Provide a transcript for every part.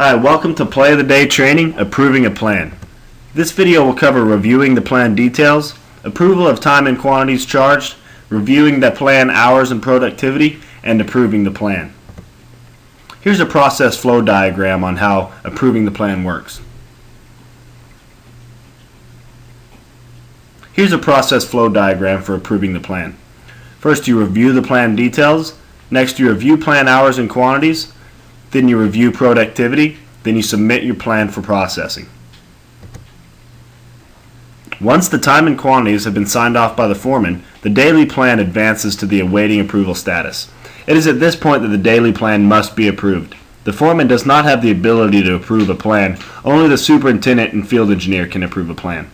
Hi, welcome to Play of the Day Training, Approving a Plan. This video will cover reviewing the plan details, approval of time and quantities charged, reviewing the plan hours and productivity, and approving the plan. Here's a process flow diagram on how approving the plan works. Here's a process flow diagram for approving the plan. First, you review the plan details. Next, you review plan hours and quantities. Then you review productivity. Then you submit your plan for processing. Once the time and quantities have been signed off by the foreman, the daily plan advances to the awaiting approval status. It is at this point that the daily plan must be approved. The foreman does not have the ability to approve a plan. Only the superintendent and field engineer can approve a plan.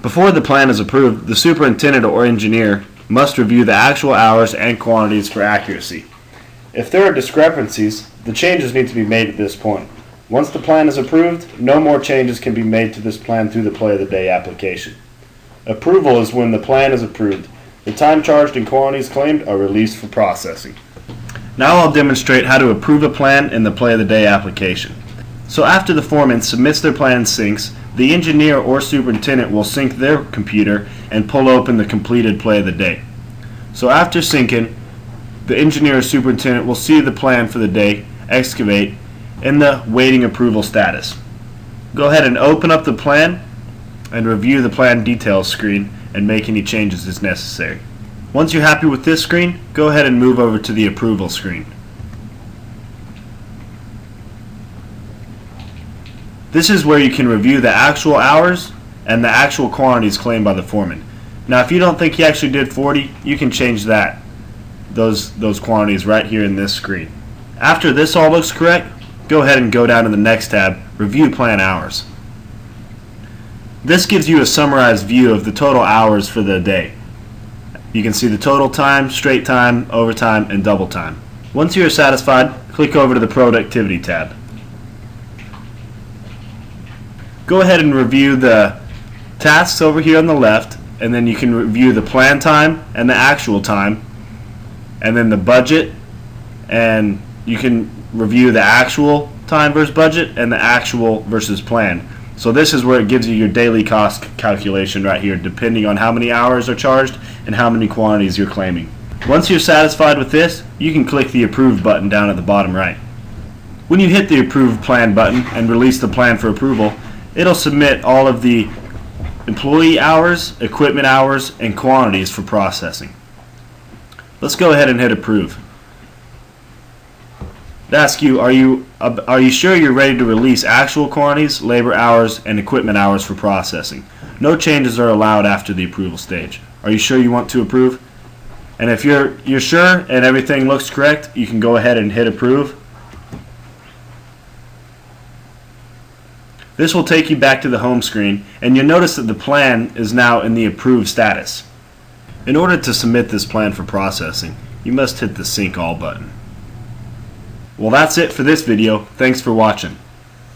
Before the plan is approved, the superintendent or engineer must review the actual hours and quantities for accuracy. If there are discrepancies, the changes need to be made at this point. Once the plan is approved, no more changes can be made to this plan through the Play of the Day application. Approval is when the plan is approved. The time charged and quantities claimed are released for processing. Now I'll demonstrate how to approve a plan in the Play of the Day application. So after the foreman submits their plan syncs, the engineer or superintendent will sync their computer and pull open the completed Play of the Day. So after syncing, the engineer or superintendent will see the plan for the day, excavate, in the waiting approval status. Go ahead and open up the plan and review the plan details screen and make any changes as necessary. Once you're happy with this screen, go ahead and move over to the approval screen. This is where you can review the actual hours and the actual quantities claimed by the foreman. Now if you don't think he actually did 40, you can change that. Those quantities right here in this screen. After this all looks correct, go ahead and go down to the next tab, Review Plan Hours. This gives you a summarized view of the total hours for the day. You can see the total time, straight time, overtime, and double time. Once you are satisfied, click over to the Productivity tab. Go ahead and review the tasks over here on the left, and then you can review the plan time and the actual time, and then the budget, and you can review the actual time versus budget and the actual versus plan. So this is where it gives you your daily cost calculation right here, depending on how many hours are charged and how many quantities you're claiming. Once you're satisfied with this, you can click the Approve button down at the bottom right. When you hit the Approve Plan button and release the plan for approval, it'll submit all of the employee hours, equipment hours, and quantities for processing. Let's go ahead and hit Approve. It asks you, are you sure you're ready to release actual quantities, labor hours, and equipment hours for processing? No changes are allowed after the approval stage. Are you sure you want to approve? And if you're sure and everything looks correct, you can go ahead and hit Approve. This will take you back to the home screen, and you'll notice that the plan is now in the approved status. In order to submit this plan for processing, you must hit the Sync All button. Well, that's it for this video. Thanks for watching.